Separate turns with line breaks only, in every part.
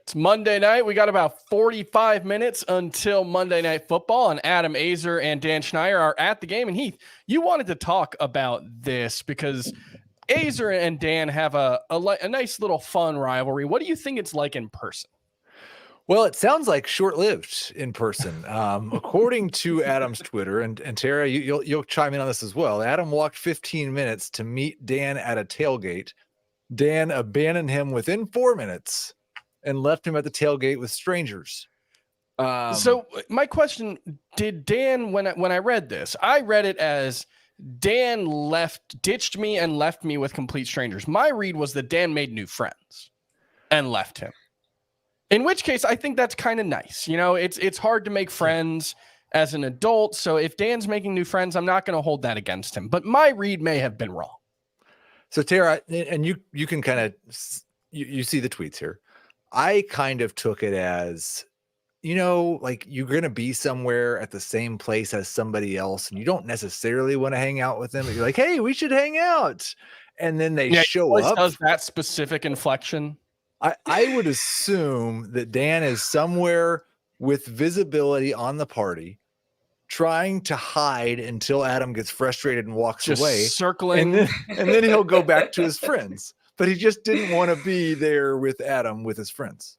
It's Monday night. We got about 45 minutes until Monday Night Football, and Adam Azer and Dan Schneier are at the game. And Heath, you wanted to talk about this because Azer and Dan have a nice little fun rivalry. What do you think it's like in person?
Well, it sounds like short-lived in person. According to Adam's Twitter, and Tara, you'll chime in on this as well. Adam walked 15 minutes to meet Dan at a tailgate. Dan abandoned him within 4 minutes and left him at the tailgate with strangers.
So my question, did Dan, when I read this, I read it as Dan ditched me and left me with complete strangers. My read was that Dan made new friends and left him. In which case, I think that's kind of nice. You know, it's hard to make friends as an adult. So if Dan's making new friends, I'm not going to hold that against him. But my read may have been wrong.
So Tara, and you can kind of, you see the tweets here. I kind of took it as, you know, like you're going to be somewhere at the same place as somebody else and you don't necessarily want to hang out with them, but you're like, hey, we should hang out. And then they show up.
Does that specific inflection?
I would assume that Dan is somewhere with visibility on the party, trying to hide until Adam gets frustrated and walks away.
Circling.
And then he'll go back to his friends. But he just didn't want to be there with Adam with his friends.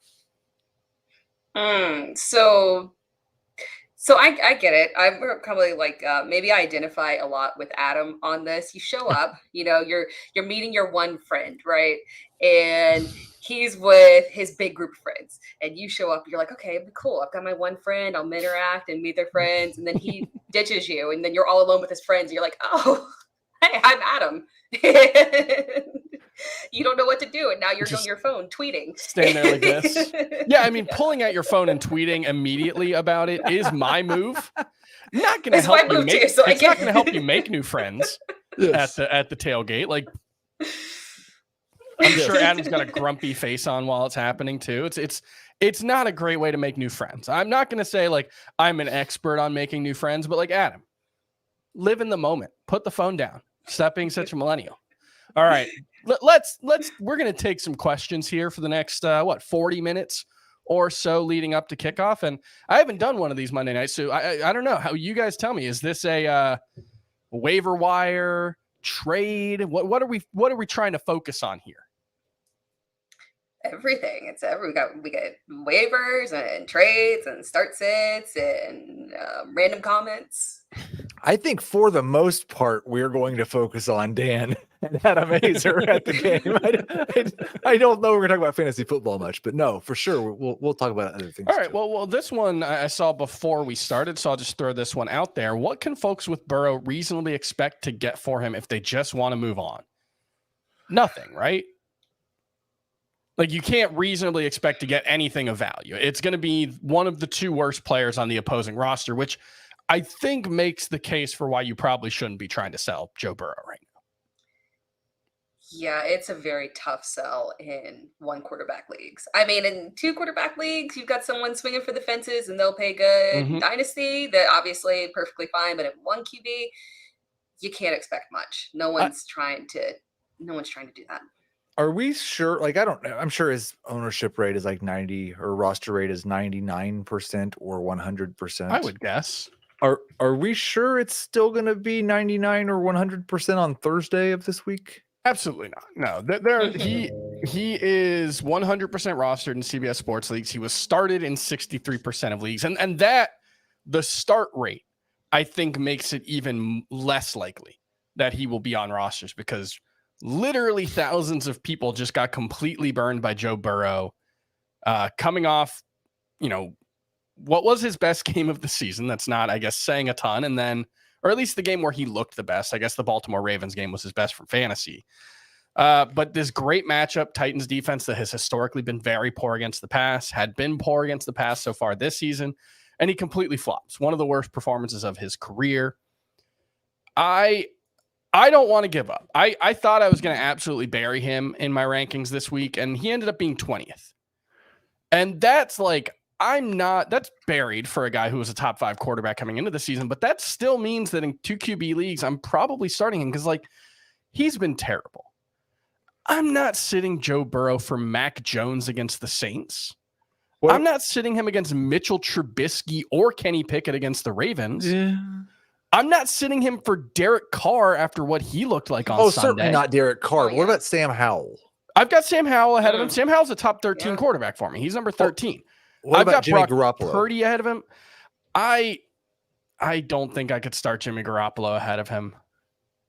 So I get it. I'm probably like maybe I identify a lot with Adam on this. You show up, you know, you're meeting your one friend, right? And he's with his big group of friends, and you show up. You're like, okay, cool. I've got my one friend. I'll interact and meet their friends, and then he ditches you, and then you're all alone with his friends. And you're like, oh, hey, I'm Adam. You don't know what to do, and now you're on your phone tweeting.
Stand there like this. Yeah, I mean, pulling out your phone and tweeting immediately about it is my move. Not going to help you make. It's not going to help you make new friends at the tailgate. Like, I'm sure Adam's got a grumpy face on while it's happening too. It's not a great way to make new friends. I'm not going to say like I'm an expert on making new friends, but like Adam, live in the moment. Put the phone down. Stop being such a millennial. All right. We're going to take some questions here for the next 40 minutes or so leading up to kickoff. And I haven't done one of these Monday nights, so I don't know how you guys tell me. Is this a waiver wire trade? What are we trying to focus on here?
Everything. We get waivers and trades and start sits and random comments.
I think for the most part, we're going to focus on Dan and Adam Azer at the game. I don't know we're going to talk about fantasy football much, but no, for sure, we'll talk about other things.
All right. Well, this one I saw before we started, so I'll just throw this one out there. What can folks with Burrow reasonably expect to get for him if they just want to move on? Nothing, right? Like, you can't reasonably expect to get anything of value. It's going to be one of the two worst players on the opposing roster, which I think makes the case for why you probably shouldn't be trying to sell Joe Burrow right now.
Yeah, it's a very tough sell in one quarterback leagues. I mean, in two quarterback leagues, you've got someone swinging for the fences and they'll pay good. Mm-hmm. Dynasty, that obviously perfectly fine, but at one QB, you can't expect much. No one's trying to do that.
Are we sure? Like, I don't know. I'm sure his ownership rate is like 90 or roster rate is 99% or 100%.
I would guess.
Are we sure it's still going to be 99 or 100% on Thursday of this week?
Absolutely not. No, he is 100% rostered in CBS Sports leagues. He was started in 63% of leagues, and that the start rate I think makes it even less likely that he will be on rosters because literally thousands of people just got completely burned by Joe Burrow, coming off, what was his best game of the season? That's not, I guess, saying a ton. And then, or at least the game where he looked the best. I guess the Baltimore Ravens game was his best from fantasy. But this great matchup, Titans defense that has historically been very poor against the pass, had been poor against the pass so far this season, and he completely flops. One of the worst performances of his career. I don't want to give up. I thought I was going to absolutely bury him in my rankings this week, and he ended up being 20th. And that's like, that's buried for a guy who was a top 5 quarterback coming into the season, but that still means that in 2 QB leagues, I'm probably starting him because, like, he's been terrible. I'm not sitting Joe Burrow for Mac Jones against the Saints. I'm not sitting him against Mitchell Trubisky or Kenny Pickett against the Ravens.
Yeah.
I'm not sitting him for Derek Carr after what he looked like on Sunday.
Certainly not Derek Carr.
Oh,
What about Sam Howell?
I've got Sam Howell ahead of him. Sam Howell's a top 13 quarterback for me. He's number 13.
What
I've
about
got
Jimmy
Brock
Garoppolo?
Purdy ahead of him. I don't think I could start Jimmy Garoppolo ahead of him.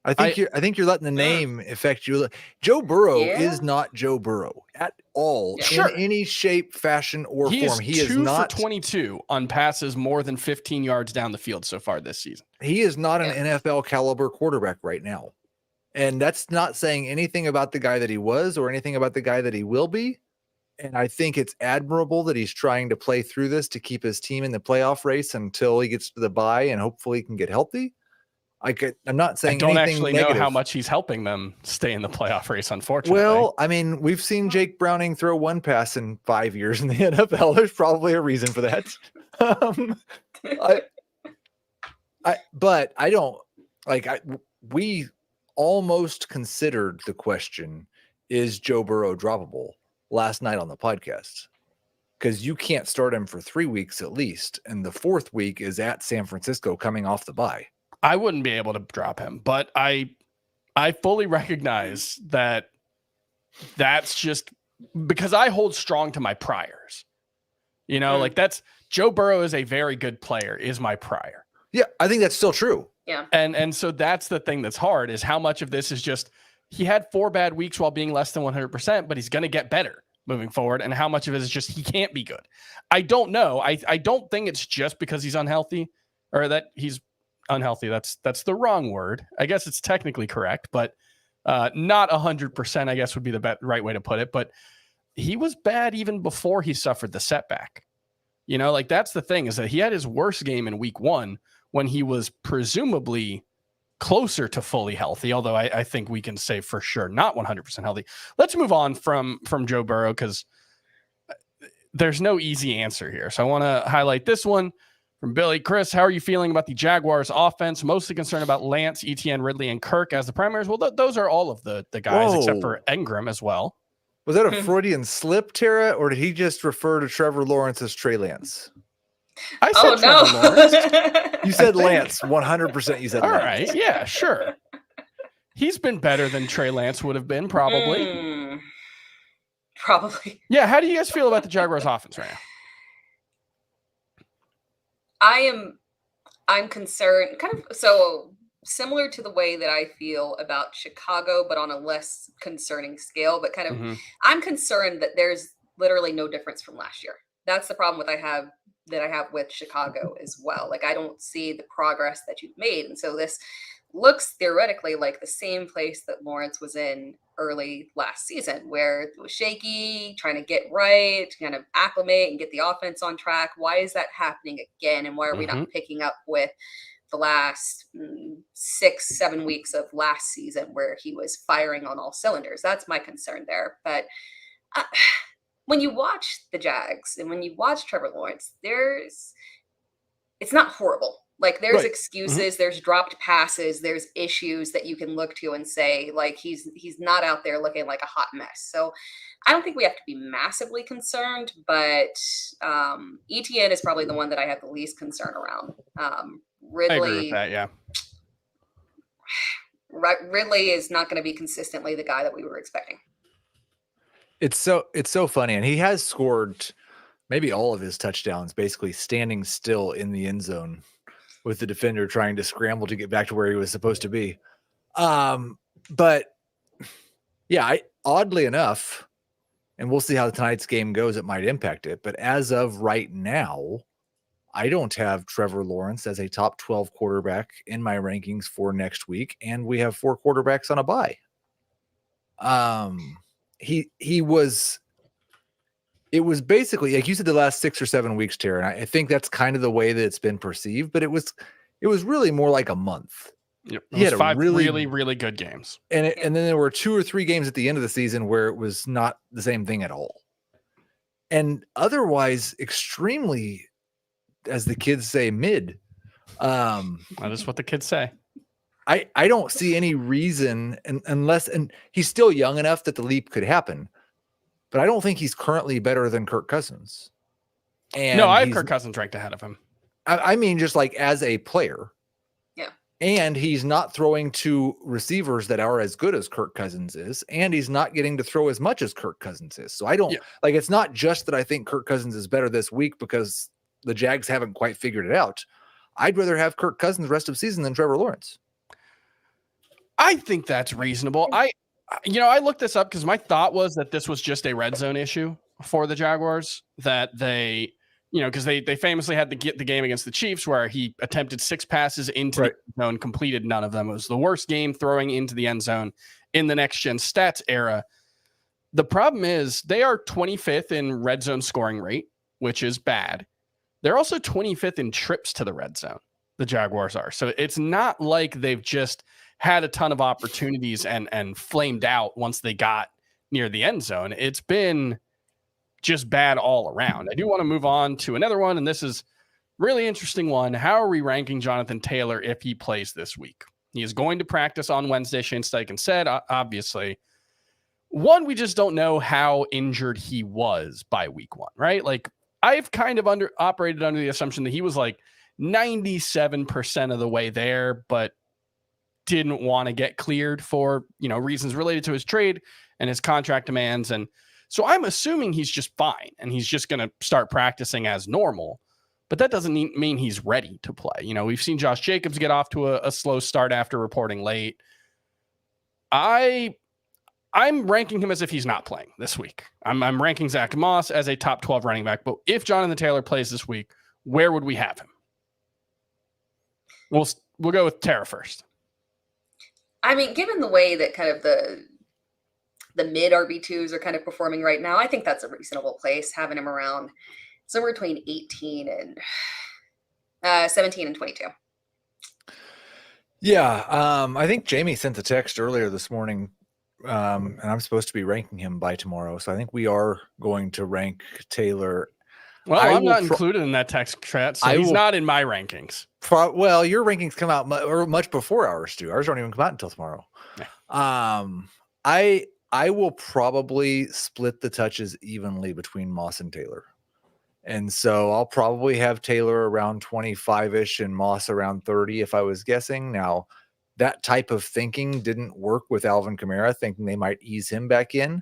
I think you're letting the name affect you. Joe Burrow is not Joe Burrow at all in any shape, fashion, or form. He is not
22 on passes more than 15 yards down the field so far this season.
He is not an NFL caliber quarterback right now. And that's not saying anything about the guy that he was or anything about the guy that he will be. And I think it's admirable that he's trying to play through this to keep his team in the playoff race until he gets to the bye and hopefully he can get healthy. I'm not saying
I don't
anything
actually
negative.
know how much he's helping them stay in the playoff race, unfortunately.
Well, I mean, we've seen Jake Browning throw one pass in 5 years in the NFL. There's probably a reason for that. But I don't we almost considered the question, is Joe Burrow droppable last night on the podcast? Because you can't start him for 3 weeks at least. And the fourth week is at San Francisco coming off the bye.
I wouldn't be able to drop him, but I fully recognize that that's just because I hold strong to my priors. You know, like that's Joe Burrow is a very good player, is my prior.
Yeah, I think that's still true.
Yeah.
And so that's the thing that's hard is how much of this is just he had 4 bad weeks while being less than 100%, but he's going to get better moving forward. And how much of it is just he can't be good. I don't know. I don't think it's just because he's unhealthy or that he's unhealthy. That's the wrong word. I guess it's technically correct, but not 100%, I guess would be the right way to put it. But he was bad even before he suffered the setback. You know, like that's the thing is that he had his worst game in week 1 when he was presumably closer to fully healthy, although I think we can say for sure not 100% healthy. Let's move on from Joe Burrow because there's no easy answer here. So I want to highlight this one from Billy. Chris, how are you feeling about the Jaguars offense? Mostly concerned about Lance, Etienne, Ridley, and Kirk as the primaries. Well, those are all of the guys except for Engram as well.
Was that a Freudian slip, Tara, or did he just refer to Trevor Lawrence as Trey Lance?
I said Trevor Lawrence.
You said Lance, 100% you said
all
Lance.
Right, yeah, sure. He's been better than Trey Lance would have been, probably.
Probably.
Yeah, how do you guys feel about the Jaguars offense right now?
I'm concerned, kind of so similar to the way that I feel about Chicago, but on a less concerning scale, but kind of I'm concerned that there's literally no difference from last year. That's the problem I have with Chicago as well. Like I don't see the progress that you've made. And so this looks theoretically like the same place that Lawrence was in early last season, where it was shaky, trying to get right, kind of acclimate and get the offense on track. Why is that happening again? And why are we not picking up with the last 6-7 weeks of last season where he was firing on all cylinders? That's my concern there. But when you watch the Jags and when you watch Trevor Lawrence, it's not horrible. Like there's excuses, there's dropped passes, there's issues that you can look to and say, like, he's not out there looking like a hot mess. So I don't think we have to be massively concerned, but ETN is probably the one that I have the least concern around. Ridley,
I agree with that, yeah.
Ridley is not going to be consistently the guy that we were expecting.
It's so funny. And he has scored maybe all of his touchdowns basically standing still in the end zone with the defender trying to scramble to get back to where he was supposed to be. But yeah, oddly enough, and we'll see how tonight's game goes, it might impact it. But as of right now, I don't have Trevor Lawrence as a top 12 quarterback in my rankings for next week. And we have 4 quarterbacks on a bye. It was basically, like you said, the last 6 or 7 weeks, Tara. And I think that's kind of the way that it's been perceived, but it was really more like a month.
Yep. He had 5 really, really good games.
And then there were 2 or 3 games at the end of the season where it was not the same thing at all. And otherwise, extremely, as the kids say, mid.
That is what the kids say.
I don't see any reason, unless he's still young enough that the leap could happen. But I don't think he's currently better than Kirk Cousins. And
no, I have Kirk Cousins ranked ahead of him.
I mean, just like as a player.
Yeah.
And he's not throwing to receivers that are as good as Kirk Cousins is, and he's not getting to throw as much as Kirk Cousins is. So I don't like, it's not just that I think Kirk Cousins is better this week because the Jags haven't quite figured it out. I'd rather have Kirk Cousins rest of season than Trevor Lawrence.
I think that's reasonable. I looked this up because my thought was that this was just a red zone issue for the Jaguars, that they, because they famously had the game against the Chiefs where he attempted 6 passes into the end zone, completed none of them. It was the worst game throwing into the end zone in the next gen stats era. The problem is they are 25th in red zone scoring rate, which is bad. They're also 25th in trips to the red zone. The Jaguars are. So it's not like they've just had a ton of opportunities and flamed out once they got near the end zone. It's been just bad all around. I do want to move on to another one, and this is really interesting one. How are we ranking Jonathan Taylor if he plays this week? He is going to practice on Wednesday, Shane Steichen said, obviously. One, we just don't know how injured he was by week 1, right? Like, I've kind of operated under the assumption that he was like 97% of the way there, but didn't want to get cleared for, reasons related to his trade and his contract demands. And so I'm assuming he's just fine and he's just going to start practicing as normal, but that doesn't mean he's ready to play. We've seen Josh Jacobs get off to a slow start after reporting late. I'm ranking him as if he's not playing this week. I'm ranking Zach Moss as a top 12 running back, but if Jonathan Taylor plays this week, where would we have him? We'll go with Tara first.
I mean, given the way that kind of the mid RB2s are kind of performing right now, I think that's a reasonable place, having him around somewhere between 18 and 17 and 22.
Yeah. I think Jamie sent the text earlier this morning, and I'm supposed to be ranking him by tomorrow. So I think we are going to rank Taylor.
Well, I'm not included in that text chat, so he's not in my rankings.
Well, your rankings come out much before ours do. Ours don't even come out until tomorrow. Yeah. I will probably split the touches evenly between Moss and Taylor. And so I'll probably have Taylor around 25-ish and Moss around 30 if I was guessing. Now, that type of thinking didn't work with Alvin Kamara, thinking they might ease him back in.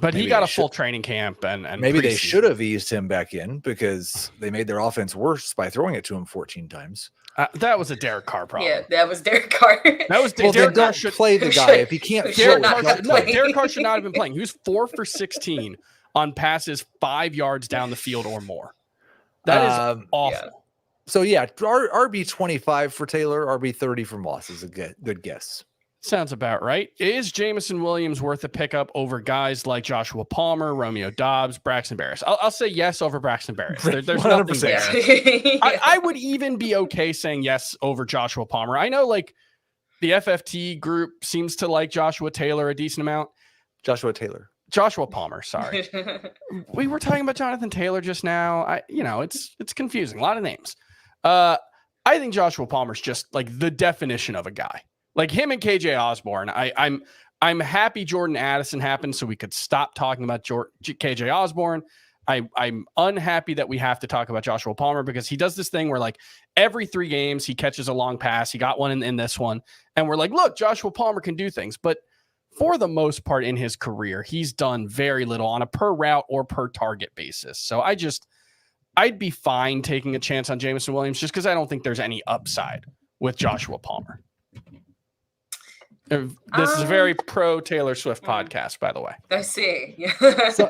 But maybe he got a full training camp and
maybe they should have eased him back in because they made their offense worse by throwing it to him 14 times.
That was a Derek Carr problem.
Yeah, that was Derek Carr.
That was
Derek Carr should play the guy if he can't.
Derek Carr should not have been playing. He was 4 for 16 on passes 5 yards down the field or more. That is awful.
Yeah. So yeah, RB 25 for Taylor, RB 30 for Moss is a good guess.
Sounds about right. Is Jameson Williams worth a pickup over guys like Joshua Palmer, Romeo Doubs, Braxton Barris? I'll say yes over Braxton Barris. There's 100%. Nothing there. I would even be okay saying yes over Joshua Palmer. I know like the FFT group seems to like Joshua Taylor a decent amount.
Joshua
Palmer, sorry. We were talking about Jonathan Taylor just now. It's confusing. A lot of names. I think Joshua Palmer's just like the definition of a guy. Like him and KJ Osborne, I'm happy Jordan Addison happened so we could stop talking about KJ Osborne. I'm unhappy that we have to talk about Joshua Palmer because he does this thing where like every 3 games he catches a long pass. He got one in this one. And we're like, look, Joshua Palmer can do things. But for the most part in his career, he's done very little on a per route or per target basis. So I'd be fine taking a chance on Jameson Williams just because I don't think there's any upside with Joshua Palmer. This is a very pro Taylor Swift podcast, by the way.
I see.
So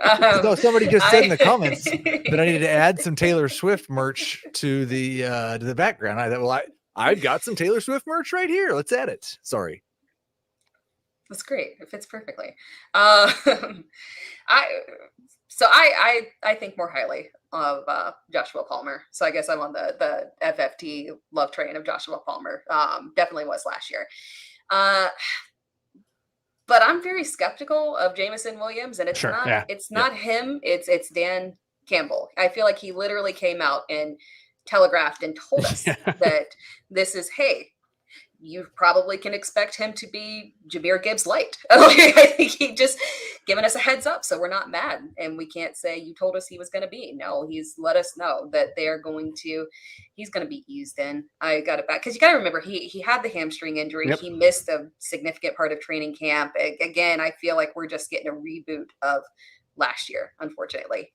somebody just said in the comments that I needed to add some Taylor Swift merch to the background. I thought, well, I've got some Taylor Swift merch right here. Let's add it. Sorry.
That's great. It fits perfectly. I think more highly of Joshua Palmer. So I guess I'm on the FFT love train of Joshua Palmer. Definitely was last year. But I'm very skeptical of Jameson Williams, and it's not him. It's Dan Campbell. I feel like he literally came out and telegraphed and told us that this is, hey, you probably can expect him to be Jahmyr Gibbs light. I think he just given us a heads up, so we're not mad, and we can't say you told us he was going to be. No, he's let us know that he's going to be eased in. I got it back because you got to remember he had the hamstring injury.
Yep.
He missed a significant part of training camp. Again, I feel like we're just getting a reboot of last year, unfortunately.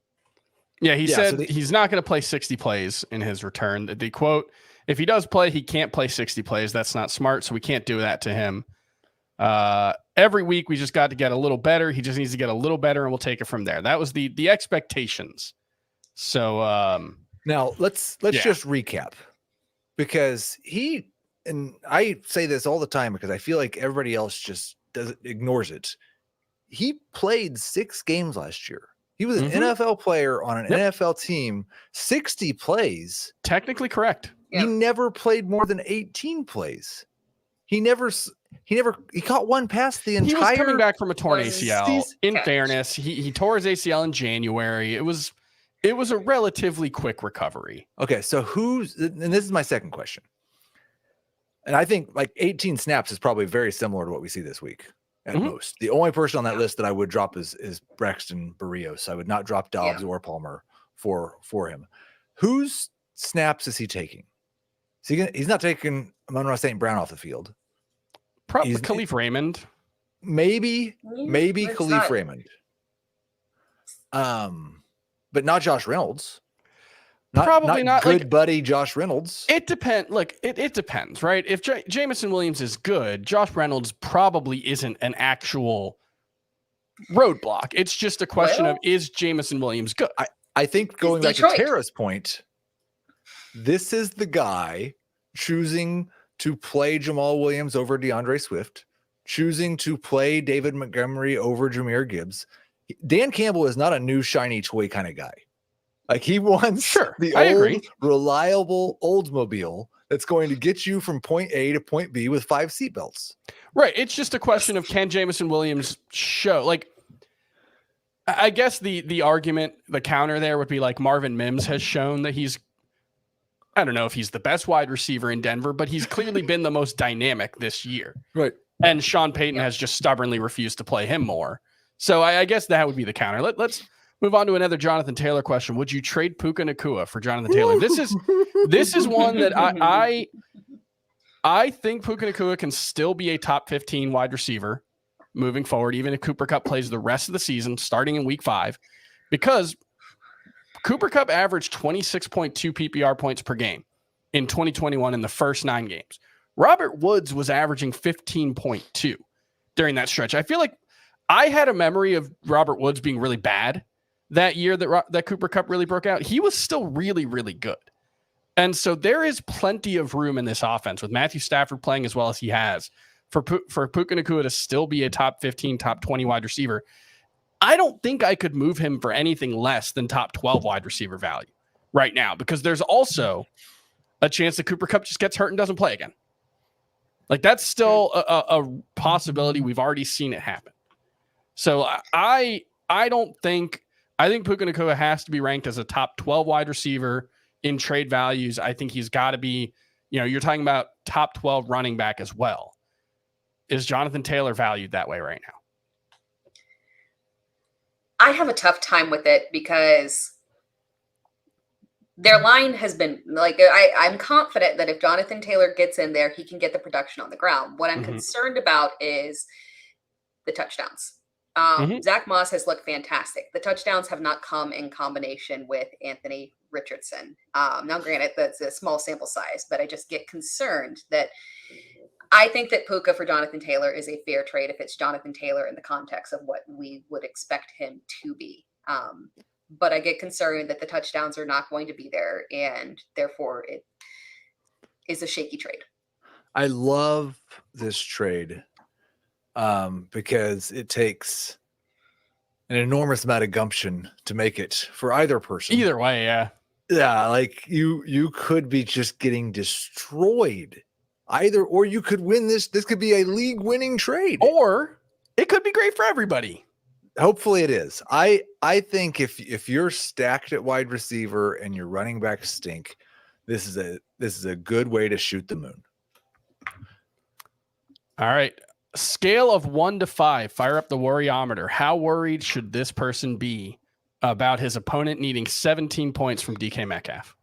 Yeah, he said he's not going to play 60 plays in his return. The quote, if he does play, he can't play 60 plays. That's not smart, so we can't do that to him. Every week, we just got to get a little better. He just needs to get a little better, and we'll take it from there. That was the expectations. So
now let's just recap, because and I say this all the time because I feel like everybody else just ignores it. He played 6 games last year. He was an NFL player on an NFL team, 60 plays.
Technically correct.
He never played more than 18 plays. He caught one pass the entire.
He was coming back from a torn ACL. In
catch.
fairness, he tore his ACL in January. It was a relatively quick recovery.
Okay, so and this is my second question. And I think like 18 snaps is probably very similar to what we see this week at most. The only person on that list that I would drop is Braxton Berrios. I would not drop Dobbs or Palmer for him. Whose snaps is he taking? He's not taking Amon-Ra St. Brown off the field.
Probably Khalif Raymond.
Maybe Khalif Raymond. But not Josh Reynolds.
Probably not
good buddy Josh Reynolds.
It depends. Look, it depends, right? If Jameson Williams is good, Josh Reynolds probably isn't an actual roadblock. It's just a question of, is Jameson Williams good?
I think going back to Tara's point, this is the guy choosing to play Jamal Williams over DeAndre Swift, choosing to play David Montgomery over Jahmyr Gibbs. Dan Campbell is not a new shiny toy kind of guy. Like, he wants the old, reliable Oldsmobile that's going to get you from point A to point B with 5 seatbelts.
Right. It's just a question of, can Jameson Williams show? Like, I guess the argument, the counter there would be like Marvin Mims has shown that I don't know if he's the best wide receiver in Denver, but he's clearly been the most dynamic this year.
Right.
And Sean Payton has just stubbornly refused to play him more. So I guess that would be the counter. Let's move on to another Jonathan Taylor question. Would you trade Puka Nacua for Jonathan Taylor? This is one that I think Puka Nacua can still be a top 15 wide receiver moving forward, even if Cooper Kupp plays the rest of the season, starting in week 5, because Cooper Kupp averaged 26.2 PPR points per game in 2021 in the first 9 games. Robert Woods was averaging 15.2 during that stretch. I feel like I had a memory of Robert Woods being really bad that year that Cooper Kupp really broke out. He was still really, really good. And so there is plenty of room in this offense with Matthew Stafford playing as well as he has for Puka Nacua to still be a top 15, top 20 wide receiver. I don't think I could move him for anything less than top 12 wide receiver value right now, because there's also a chance that Cooper Kupp just gets hurt and doesn't play again. Like, that's still a possibility. We've already seen it happen. So I think Puka Nacua has to be ranked as a top 12 wide receiver in trade values. I think he's got to be, you're talking about top 12 running back as well. Is Jonathan Taylor valued that way right now?
I have a tough time with it because their line has been like, I'm confident that if Jonathan Taylor gets in there, he can get the production on the ground. What I'm concerned about is the touchdowns. Zach Moss has looked fantastic. The touchdowns have not come in combination with Anthony Richardson. Now, granted, that's a small sample size, but I just get concerned that I think that Puka for Jonathan Taylor is a fair trade if it's Jonathan Taylor in the context of what we would expect him to be. But I get concerned that the touchdowns are not going to be there, and therefore it is a shaky trade.
I love this trade because it takes an enormous amount of gumption to make it for either person.
Either way, yeah.
Yeah, like you could be just getting destroyed. Or you could win this. This could be a league-winning trade.
Or it could be great for everybody.
Hopefully it is. I think if you're stacked at wide receiver and your running back stink, this is a good way to shoot the moon.
All right. Scale of 1 to 5. Fire up the worryometer. How worried should this person be about his opponent needing 17 points from DK Metcalf?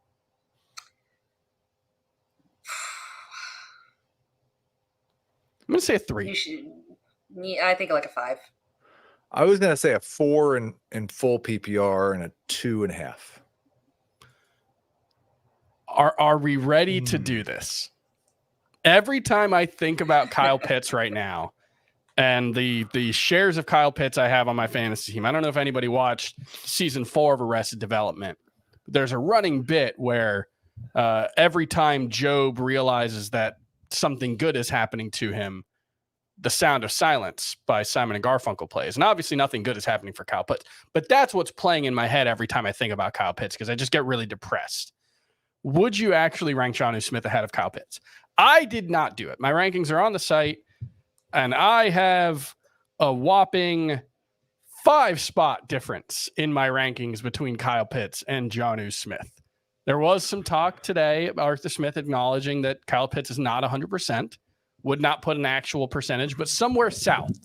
I'm going to say a 3.
I think like a 5.
I was going to say a 4 in full PPR and a 2.5.
Are we ready to do this? Every time I think about Kyle Pitts right now and the shares of Kyle Pitts I have on my fantasy team, I don't know if anybody watched season 4 of Arrested Development. There's a running bit where every time Job realizes that something good is happening to him, The Sound of Silence by Simon and Garfunkel plays. And obviously nothing good is happening for Kyle Pitts, but that's what's playing in my head every time I think about Kyle Pitts, because I just get really depressed. Would you actually rank Jonnu Smith ahead of Kyle Pitts? I did not do it. My rankings are on the site, and I have a whopping 5-spot difference in my rankings between Kyle Pitts and Jonnu Smith. There was some talk today about Arthur Smith acknowledging that Kyle Pitts is not 100%, would not put an actual percentage, but somewhere south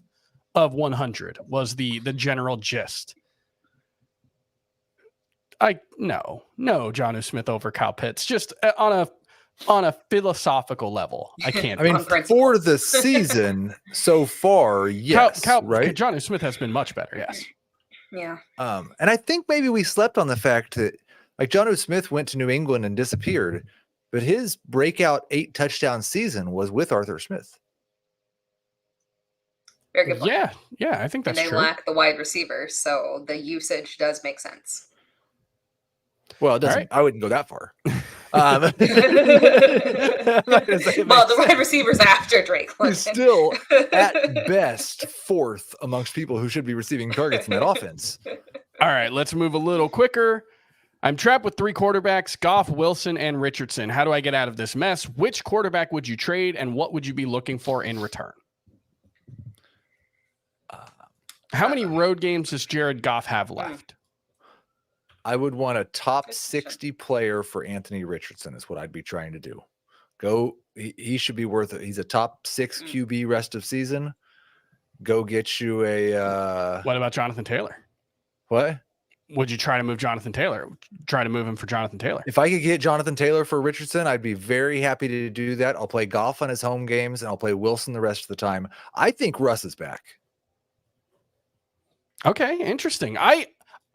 of 100 was the general gist. No, Jonnu Smith over Kyle Pitts, just on a philosophical level. I can't.
I mean, for the season so far, yes, right?
Jonnu Smith has been much better, yes.
Yeah.
And I think maybe we slept on the fact that, like, Jonnu Smith went to New England and disappeared, but his breakout 8 touchdown season was with Arthur Smith.
Very good point.
Yeah, I think that's true.
And they lack the wide receiver, so the usage does make sense.
Well, it doesn't. Right. I wouldn't go that far.
Well, the wide receivers after Drake.
He's still, at best, 4th amongst people who should be receiving targets in that offense.
All right, let's move a little quicker. I'm trapped with 3 quarterbacks, Goff, Wilson, and Richardson. How do I get out of this mess? Which quarterback would you trade, and what would you be looking for in return? How many road games does Jared Goff have left?
I would want a top 60 player for Anthony Richardson is what I'd be trying to do. He should be worth it. He's a top 6 QB rest of season. Go get you a...
What about Jonathan Taylor?
What?
Would you try to move Jonathan Taylor? Try to move him for Jonathan Taylor?
If I could get Jonathan Taylor for Richardson, I'd be very happy to do that. I'll play Goff on his home games, and I'll play Wilson the rest of the time. I think Russ is back.
Okay, interesting.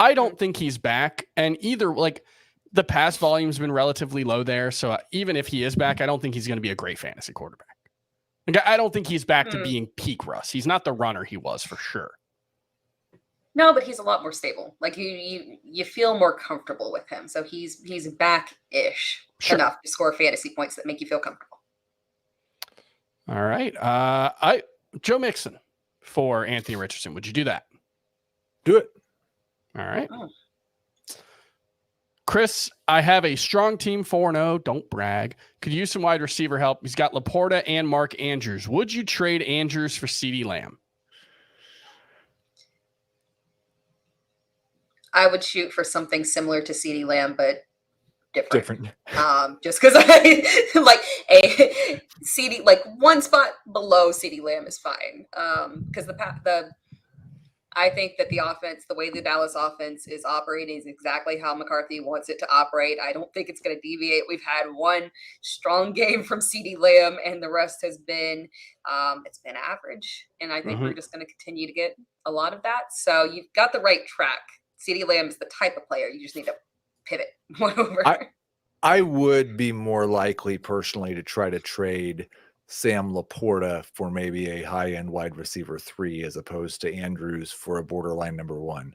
I don't think he's back, and either, like, the pass volume's been relatively low there, so even if he is back, I don't think he's going to be a great fantasy quarterback. Like, I don't think he's back to being peak Russ. He's not the runner he was for sure.
No, but he's a lot more stable. Like, you feel more comfortable with him, so he's back-ish enough to score fantasy points that make you feel comfortable.
All right, Joe Mixon for Anthony Richardson. Would you do that?
Do it.
All right. Oh. Chris, I have a strong team 4-0. Don't brag. Could use some wide receiver help. He's got Laporta and Mark Andrews. Would you trade Andrews for CeeDee Lamb?
I would shoot for something similar to CeeDee Lamb, but different. Just because I like a CD, like one spot below CeeDee Lamb is fine. Because I think that the offense, the way the Dallas offense is operating, is exactly how McCarthy wants it to operate. I don't think it's going to deviate. We've had one strong game from CeeDee Lamb, and the rest has been it's been average. And I think we're just going to continue to get a lot of that. So you've got the right track. CeeDee Lamb is the type of player you just need to pivot one over.
I would be more likely personally to try to trade Sam Laporta for maybe a high-end wide receiver 3 as opposed to Andrews for a borderline number 1.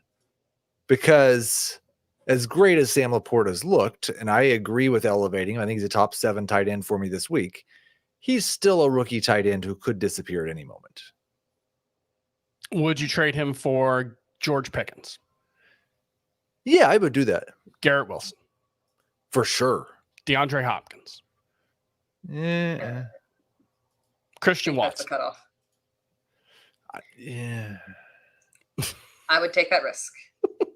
Because as great as Sam Laporta's looked, and I agree with elevating him, I think he's a top 7 tight end for me this week, he's still a rookie tight end who could disappear at any moment.
Would you trade him for George Pickens?
Yeah, I would do that.
Garrett Wilson.
For sure.
DeAndre Hopkins.
Yeah.
Christian Watson.
That's the cutoff.
Yeah.
I would take that risk.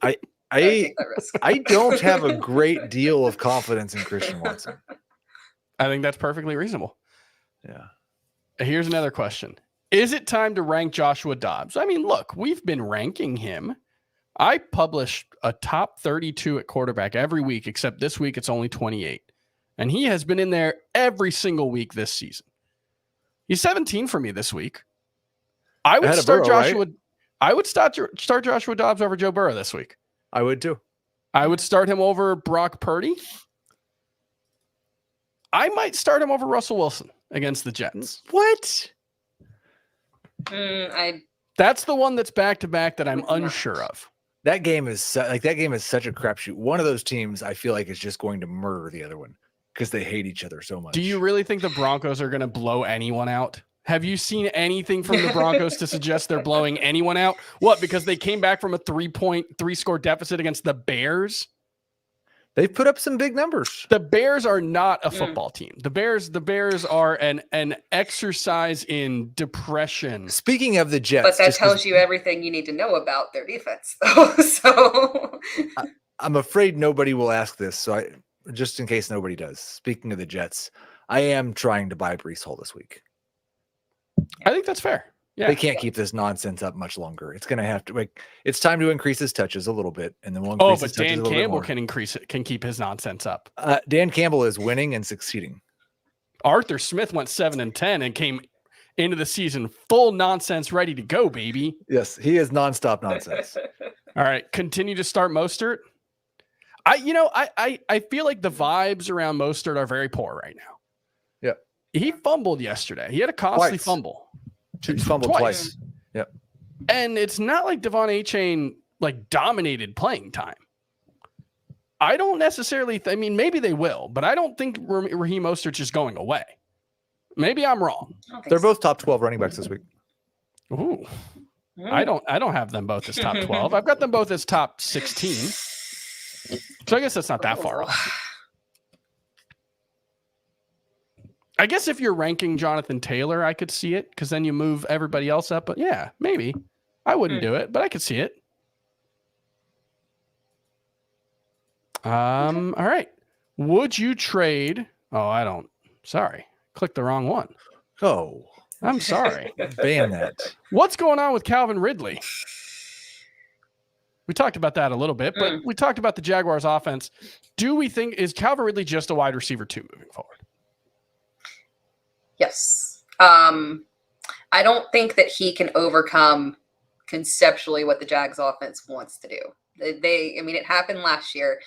I
take that risk.
I don't have a great deal of confidence in Christian Watson.
I think that's perfectly reasonable.
Yeah.
Here's another question. Is it time to rank Joshua Dobbs? I mean, look, we've been ranking him. I publish a top 32 at quarterback every week, except this week it's only 28. And he has been in there every single week this season. He's 17 for me this week. I would start
Burrow,
Joshua.
right?
I would start Joshua Dobbs over Joe Burrow this week.
I would too.
I would start him over Brock Purdy. I might start him over Russell Wilson against the Jets.
What?
That's the one that's back to back that I'm unsure of.
That game is such a crapshoot. One of those teams I feel like is just going to murder the other one because they hate each other so much.
Do you really think the Broncos are going to blow anyone out? Have you seen anything from the Broncos to suggest they're blowing anyone out? What? Because they came back from a 3-score deficit against the Bears?
They've put up some big numbers.
The Bears are not a football team. The Bears are an exercise in depression.
Speaking of the Jets,
but that tells you everything you need to know about their defense, though. So
I'm afraid nobody will ask this. So just in case nobody does. Speaking of the Jets, I am trying to buy Breece Hall this week.
I think that's fair. Yeah,
they can't keep this nonsense up much longer. It's going to have to it's time to increase his touches a little bit, and then we'll increase his touches
Dan Campbell can keep his nonsense up.
Dan Campbell is winning and succeeding.
Arthur Smith went 7-10 and came into the season full nonsense, ready to go, baby.
Yes, he is nonstop nonsense.
All right, continue to start Mostert. I feel like the vibes around Mostert are very poor right now.
Yeah,
he fumbled yesterday. He had a costly fumble.
He fumbled twice. Yep.
And it's not like Devon A-Chain dominated playing time. I don't necessarily maybe they will, but I don't think Raheem Mostert's just going away. Maybe I'm wrong.
They're both top 12 running backs this week.
Ooh. I don't have them both as top 12. I've got them both as top 16. So I guess that's not that far off. I guess if you're ranking Jonathan Taylor, I could see it because then you move everybody else up. But yeah, maybe. I wouldn't do it, but I could see it. All right. Would you trade? Oh, sorry. Clicked the wrong one.
Oh,
I'm sorry.
Ban that.
What's going on with Calvin Ridley? We talked about that a little bit, but we talked about the Jaguars offense. Do we think, is Calvin Ridley just a wide receiver 2 moving forward?
Yes. I don't think that he can overcome conceptually what the Jags offense wants to do. It happened last year.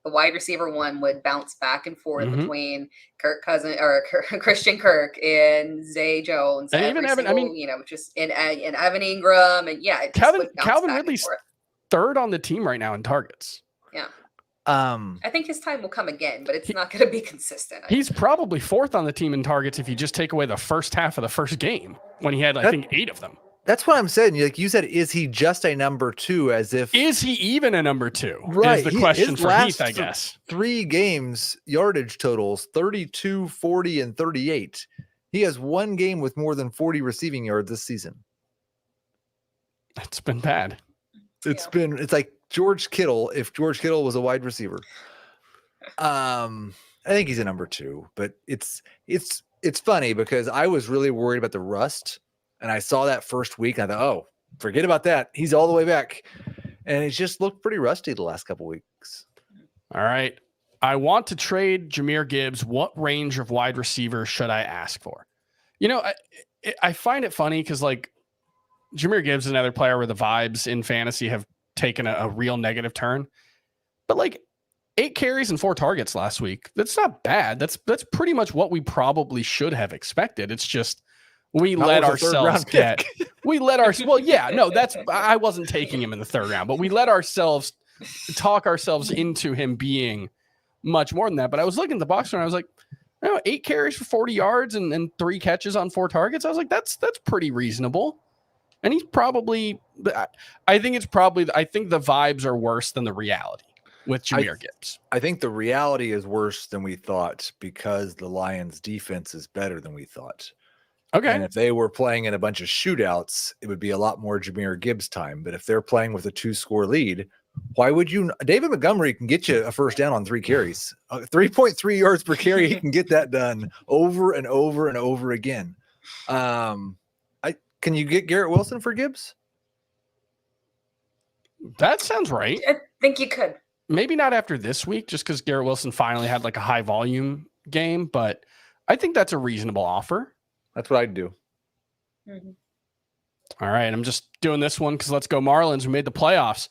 The wide receiver 1 would bounce back and forth between Christian Kirk and Zay Jones,
and even Evan.
And Evan Ingram, and
Calvin Ridley's third on the team right now in targets.
Yeah. I think his time will come again, but it's not going to be consistent.
He's probably 4th on the team in targets if you just take away the first half of the first game when he had, I think, 8 of them.
That's what I'm saying. You said, is he just a number 2? As if
is he even a number 2?
Right.
Is the question for Heath, I guess.
3 games yardage totals 32, 40, and 38. He has 1 game with more than 40 receiving yards this season.
It's been bad.
It's like George Kittle, if George Kittle was a wide receiver. I think he's a number 2, but it's funny because I was really worried about the rust, and I saw that first week and I thought, oh, forget about that. He's all the way back. And it just looked pretty rusty the last couple weeks.
All right. I want to trade Jahmyr Gibbs. What range of wide receiver should I ask for? I find it funny because Jahmyr Gibbs is another player where the vibes in fantasy have taken a real negative turn. But 8 carries and 4 targets last week. That's not bad. That's pretty much what we probably should have expected. It's just we let ourselves get. I wasn't taking him in the 3rd round, but we let ourselves talk ourselves into him being much more than that. But I was looking at the box score and I was like, 8 carries for 40 yards and 3 catches on 4 targets. I was like, that's pretty reasonable. And he's probably, I think the vibes are worse than the reality with Jahmyr Gibbs.
I think the reality is worse than we thought because the Lions defense is better than we thought.
Okay.
And if they were playing in a bunch of shootouts, it would be a lot more Jahmyr Gibbs time. But if they're playing with a 2-score lead, why would you? David Montgomery can get you a first down on 3 carries, 3.3 yards per carry. He can get that done over and over and over again. Can you get Garrett Wilson for Gibbs?
That sounds right.
I think you could.
Maybe not after this week, just because Garrett Wilson finally had like a high volume game, but I think that's a reasonable offer.
That's what I'd do.
Mm-hmm.
All right, I'm just doing this one because let's go Marlins. We made the playoffs.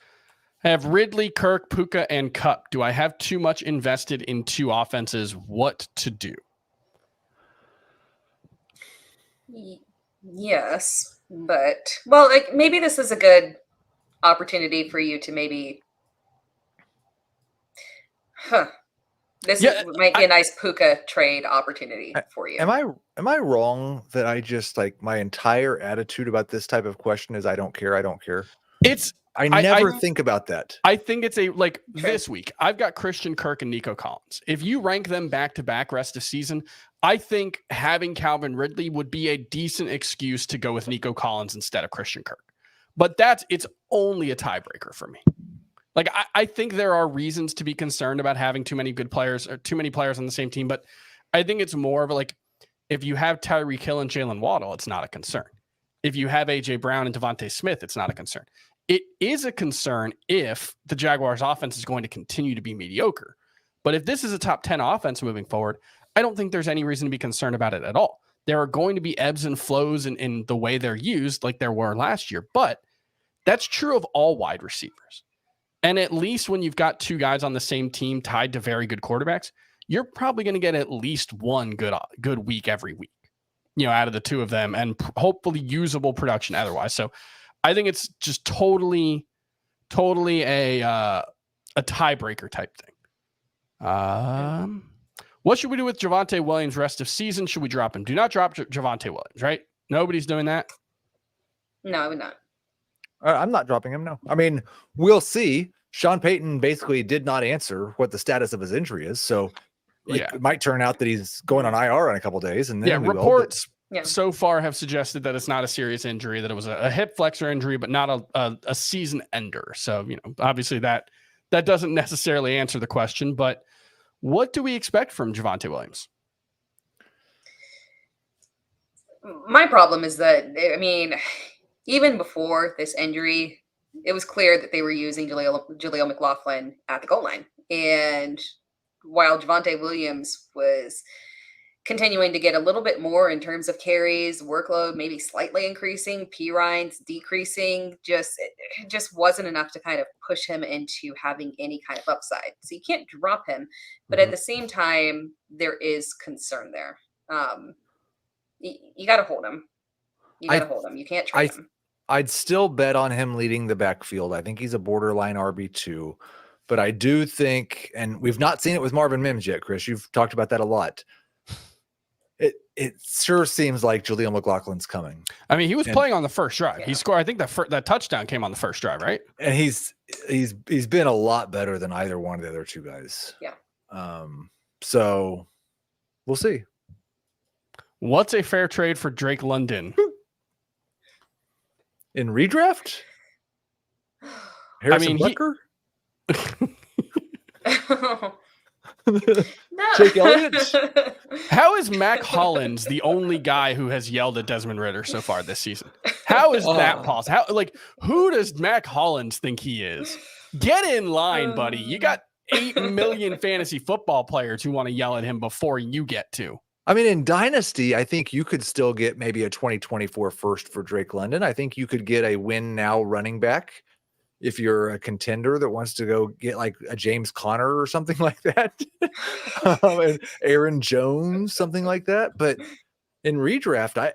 I have Ridley, Kirk, Puka, and Cup. Do I have too much invested in two offenses? What to do?
Yes, but like maybe this is a good opportunity for you to maybe. This might be a nice Puka trade opportunity for you.
Am I wrong that I just like my entire attitude about this type of question is I don't care. I never think about that.
I think it's this week. I've got Christian Kirk and Nico Collins. If you rank them back to back rest of season, I think having Calvin Ridley would be a decent excuse to go with Nico Collins instead of Christian Kirk. But it's only a tiebreaker for me. Like, I think there are reasons to be concerned about having too many good players or too many players on the same team. But I think it's more of if you have Tyreek Hill and Jalen Waddle, it's not a concern. If you have A.J. Brown and Devontae Smith, it's not a concern. It is a concern if the Jaguars offense is going to continue to be mediocre. But if this is a top 10 offense moving forward, I don't think there's any reason to be concerned about it at all. There are going to be ebbs and flows in the way they're used like there were last year. But that's true of all wide receivers. And at least when you've got two guys on the same team tied to very good quarterbacks, you're probably going to get at least one good week every week, out of the two of them, and hopefully usable production otherwise. So I think it's just totally a tiebreaker type thing. What should we do with Javonte Williams rest of season? Should we drop him? Do not drop Javonte Williams, right? Nobody's doing that?
No, I would not.
I'm not dropping him, no. I mean, we'll see. Sean Payton basically did not answer what the status of his injury is. So it might turn out that he's going on IR in a couple of days. And then
reports so far have suggested that it's not a serious injury, that it was a hip flexor injury, but not a season ender. So, obviously that doesn't necessarily answer the question. But what do we expect from Javonte Williams?
My problem is that, even before this injury, it was clear that they were using Jaleel McLaughlin at the goal line. And while Javonte Williams was continuing to get a little bit more in terms of carries, workload, maybe slightly increasing, P-Rines decreasing, it just wasn't enough to kind of push him into having any kind of upside. So you can't drop him. But at the same time, there is concern there. You got to hold him. You can't trade him.
I'd still bet on him leading the backfield. I think he's a borderline RB2, but I do think, and we've not seen it with Marvin Mims yet, Chris, you've talked about that a lot. It sure seems like Jaleel McLaughlin's coming.
I mean, he was playing on the first drive. Yeah. He scored. I think that touchdown came on the first drive, right?
And he's been a lot better than either one of the other two guys.
Yeah.
So we'll see.
What's a fair trade for Drake London?
In redraft? Harrison Butker? Jake Elliott?
How is Mac Hollins the only guy who has yelled at Desmond Ridder so far this season? How is that possible? Who does Mac Hollins think he is? Get in line, buddy. You got 8 million fantasy football players who want to yell at him before you get to.
I mean, in Dynasty, I think you could still get maybe a 2024 first for Drake London. I think you could get a win now running back if you're a contender that wants to go get like a James Conner or something like that. And Aaron Jones, something like that. But in redraft,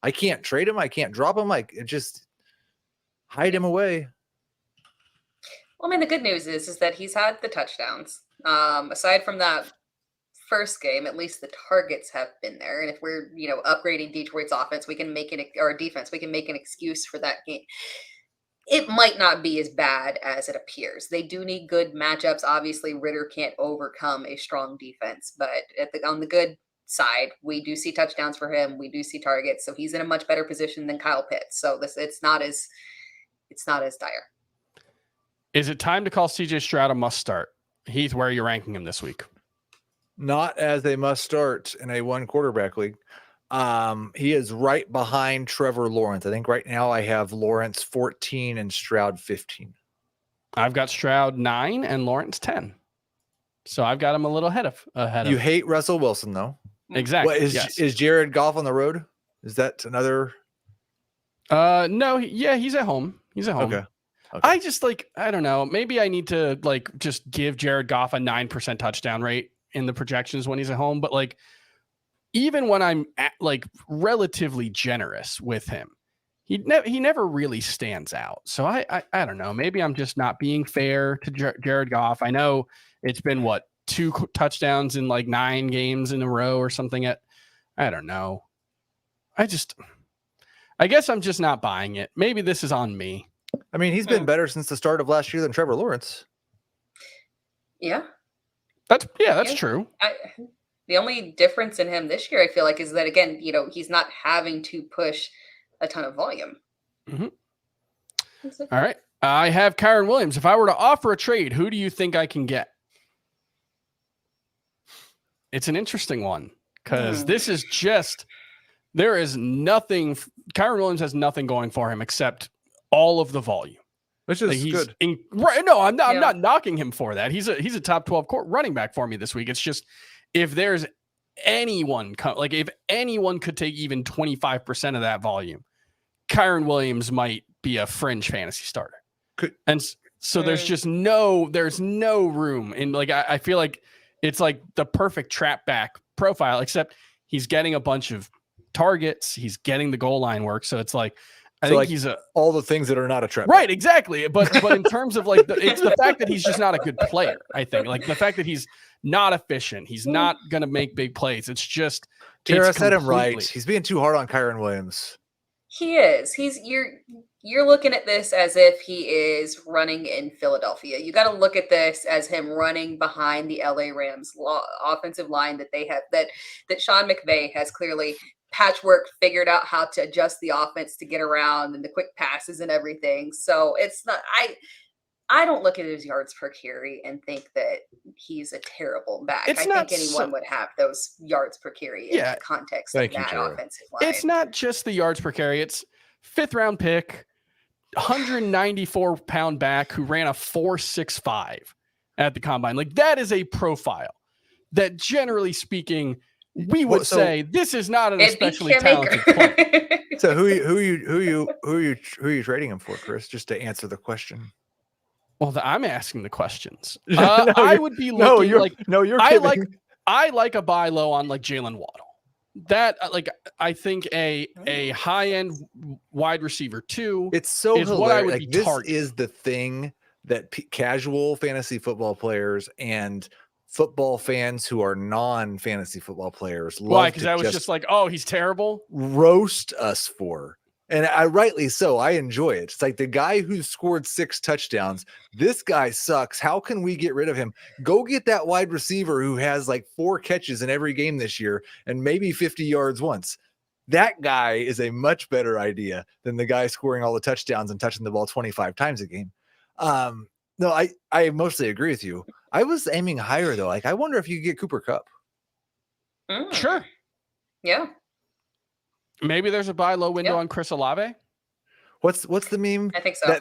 I can't trade him. I can't drop him. Just hide him away.
Well, the good news is that he's had the touchdowns. Aside from that first game, at least the targets have been there. And if we're, upgrading Detroit's offense, we can make it, or defense, we can make an excuse for that game. It might not be as bad as it appears. They do need good matchups. Obviously, Ridder can't overcome a strong defense, but on the good side, we do see touchdowns for him. We do see targets, so he's in a much better position than Kyle Pitts. So it's not as dire.
Is it time to call CJ Stroud a must start? Heath, where are you ranking him this week?
Not as a must start in a one quarterback league. He is right behind Trevor Lawrence. I think right now I have Lawrence 14 and Stroud 15.
I've got Stroud 9 and Lawrence 10. So I've got him a little ahead
You
of.
hate Russell Wilson though.
Exactly.
What is
yes.
is Jared Goff on the road? Is that another?
No, he's at home. He's at home.
Okay.
I just I don't know. Maybe I need to just give Jared Goff a 9% touchdown rate in the projections when he's at home. But even when I'm relatively generous with him, he never really stands out. So I don't know. Maybe I'm just not being fair to Jared Goff. I know it's been 2 touchdowns in 9 games in a row or something. I don't know. I guess I'm just not buying it. Maybe this is on me.
I mean, he's been better since the start of last year than Trevor Lawrence.
Yeah.
That's true.
The only difference in him this year, I feel like, is that, again, he's not having to push a ton of volume.
Mm-hmm. All right. I have Kyren Williams. If I were to offer a trade, who do you think I can get? It's an interesting one because this is there is nothing. Kyren Williams has nothing going for him except all of the volume,
which is good.
No, I'm not knocking him for that. He's a top 12 running back for me this week. It's just if there's anyone if anyone could take even 25% of that volume, Kyren Williams might be a fringe fantasy starter. So there's no room in I feel like it's the perfect trap back profile, except he's getting a bunch of targets, he's getting the goal line work. So it's I think he's
all the things that are not a trap.
Right, exactly. But in terms of it's the fact that he's just not a good player. I think the fact that he's not efficient, he's not going to make big plays. It's just
Tara said him right. He's being too hard on Kyren Williams.
He is. You're looking at this as if he is running in Philadelphia. You got to look at this as him running behind the LA Rams offensive line that they have that Sean McVay has clearly patchwork figured out how to adjust the offense to get around and the quick passes and everything. So it's not, I don't look at his yards per carry and think that he's a terrible back. I think anyone would have those yards per carry in the context of that offensive line.
It's not just the yards per carry. It's 5th round pick, 194-pound back who ran a 4.65 at the combine. That is a profile that, generally speaking, we would say this is not an especially talented player.
So who are you trading him for, Chris? Just to answer the question.
Well, I'm asking the questions. I would be looking
you're kidding.
I like a buy low on Jalen Waddle. That I think a high end wide receiver too.
It's so
is
hilarious.
What I would be
this
targeting.
Is the thing that casual fantasy football players and football fans who are non-fantasy football players love.
Why? Because I was just oh, he's terrible.
Roast us for. And I rightly so. I enjoy it. It's the guy who scored 6 touchdowns. This guy sucks. How can we get rid of him? Go get that wide receiver who has 4 catches in every game this year and maybe 50 yards once. That guy is a much better idea than the guy scoring all the touchdowns and touching the ball 25 times a game. No, I mostly agree with you. I was aiming higher though. I wonder if you could get Cooper Kupp.
Sure.
Yeah.
Maybe there's a buy low window on Chris Olave.
What's the meme?
I think so.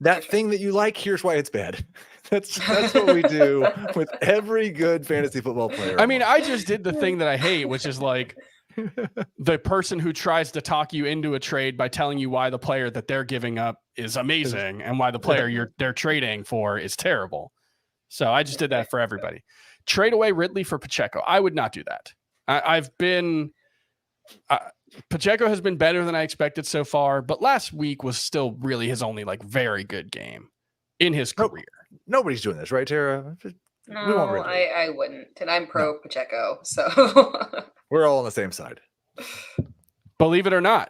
That thing that you like, here's why it's bad. That's what we do with every good fantasy football player.
I mean, I just did the thing that I hate, which is the person who tries to talk you into a trade by telling you why the player that they're giving up is amazing and why the player they're trading for is terrible. So I just did that for everybody. Trade away Ridley for Pacheco. I would not do that. Pacheco has been better than I expected so far, but last week was still really his only very good game in his career.
Nobody's doing this, right, Tara?
No, I wouldn't. And I'm pro Pacheco, so
we're all on the same side.
Believe it or not,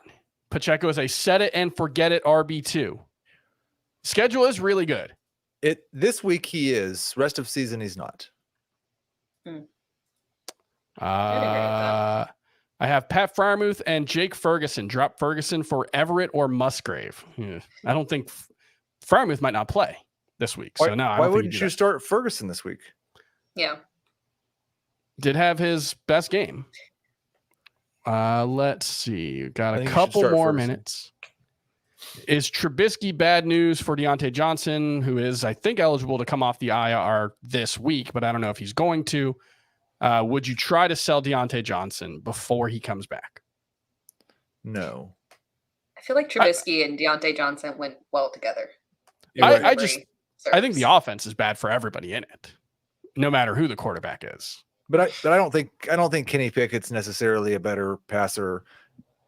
Pacheco is a set it and forget it RB2. Schedule is really good.
This week he is. Rest of season he's not.
I have Pat Freiermuth and Jake Ferguson. Drop Ferguson for Everett or Musgrave. I don't think Freiermuth might not play this week. So
why wouldn't you start Ferguson this week?
Yeah.
Did have his best game. Let's see. Got
I
a
think you should
couple
start
more
first.
minutes. Is Trubisky bad news for Deontay Johnson, who is, I think, eligible to come off the IR this week, but I don't know if he's going to. Would you try to sell Deontay Johnson before he comes back?
No.
I feel like Trubisky and Deontay Johnson went well together.
I think the offense is bad for everybody in it, no matter who the quarterback is.
But I don't think Kenny Pickett's necessarily a better passer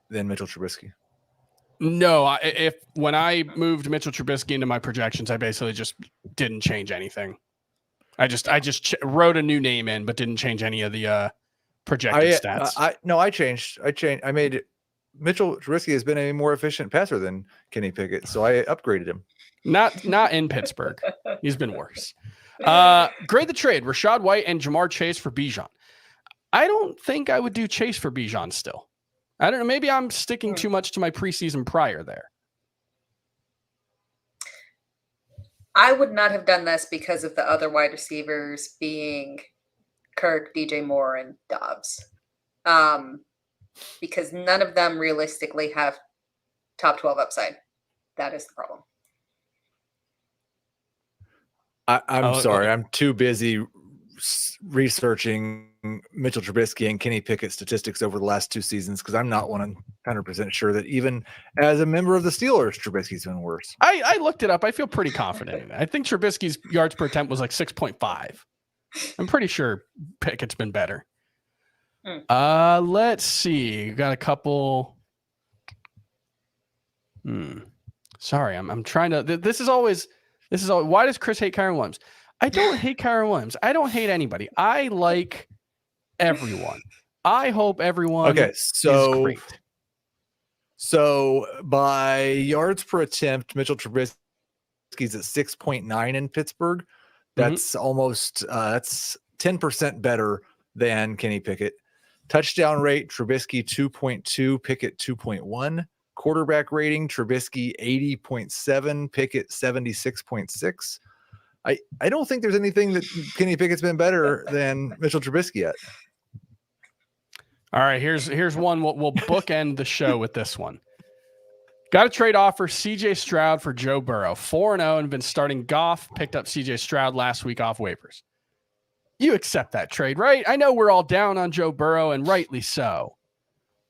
than Mitchell Trubisky.
No, when I moved Mitchell Trubisky into my projections, I basically just didn't change anything. I just wrote a new name in, but didn't change any of the projected stats.
I changed. I made it. Mitchell Trubisky has been a more efficient passer than Kenny Pickett, so I upgraded him.
Not in Pittsburgh. He's been worse. Grade the trade: Rachaad White and Jamar Chase for Bijan. I don't think I would do Chase for Bijan still. I don't know. Maybe I'm sticking too much to my preseason prior there.
I would not have done this because of the other wide receivers being Kirk, DJ Moore, and Dobbs. Because none of them realistically have top 12 upside. That is the problem.
I'm sorry. I'm too busy researching Mitchell Trubisky and Kenny Pickett statistics over the last 2 seasons because I'm not 100% sure that even as a member of the Steelers, Trubisky's been worse.
I looked it up. I feel pretty confident in it. I think Trubisky's yards per attempt was like 6.5. I'm pretty sure Pickett's been better. Let's see. Got a couple. Sorry, I'm trying to. This is always. Why does Chris hate Kyron Williams? I don't hate Kyron Williams. I don't hate anybody. I like everyone. I hope everyone is great.
So by yards per attempt, Mitchell Trubisky's at 6.9 in Pittsburgh. That's almost that's 10% better than Kenny Pickett. Touchdown rate, Trubisky 2.2, Pickett 2.1. Quarterback rating, Trubisky 80.7, Pickett 76.6. I don't think there's anything that Kenny Pickett's been better than Mitchell Trubisky at.
All right, here's one. We'll bookend the show with this one. Got a trade offer, CJ Stroud for Joe Burrow. 4-0 and been starting Goff. Picked up CJ Stroud last week off waivers. You accept that trade, right? I know we're all down on Joe Burrow, and rightly so.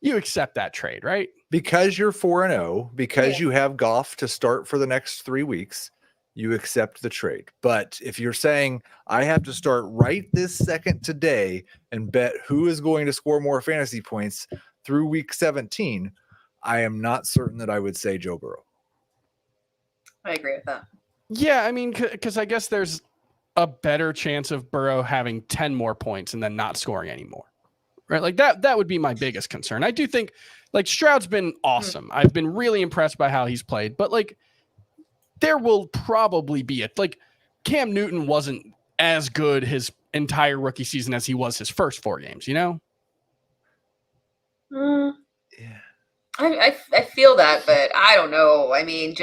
You accept that trade, right?
Because you're 4-0, because you have Goff to start for the next 3 weeks, you accept the trade. But if you're saying, I have to start right this second today and bet who is going to score more fantasy points through week 17, I am not certain that I would say Joe Burrow.
I agree with that.
Yeah, I mean, because I guess there's a better chance of Burrow having 10 more points and then not scoring anymore. Right? Like that would be my biggest concern. I do think like Stroud's been awesome. I've been really impressed by how he's played, but like there will probably be like Cam Newton wasn't as good his entire rookie season as he was his first 4 games, you know?
Yeah. I feel that, but I don't know. I mean,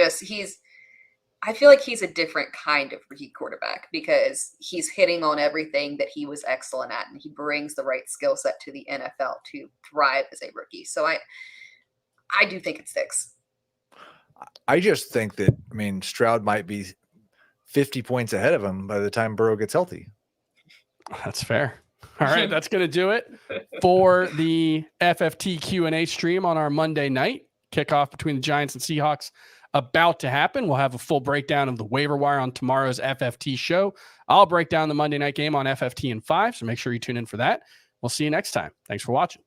I feel like he's a different kind of rookie quarterback because he's hitting on everything that he was excellent at, and he brings the right skill set to the NFL to thrive as a rookie. So I do think it sticks.
I just think that, I mean, Stroud might be 50 points ahead of him by the time Burrow gets healthy.
That's fair. All right, that's going to do it for the FFT Q&A stream on our Monday night. Kickoff between the Giants and Seahawks about to happen. We'll have a full breakdown of the waiver wire on tomorrow's FFT show. I'll break down the Monday night game on FFT in 5, so make sure you tune in for that. We'll see you next time. Thanks for watching.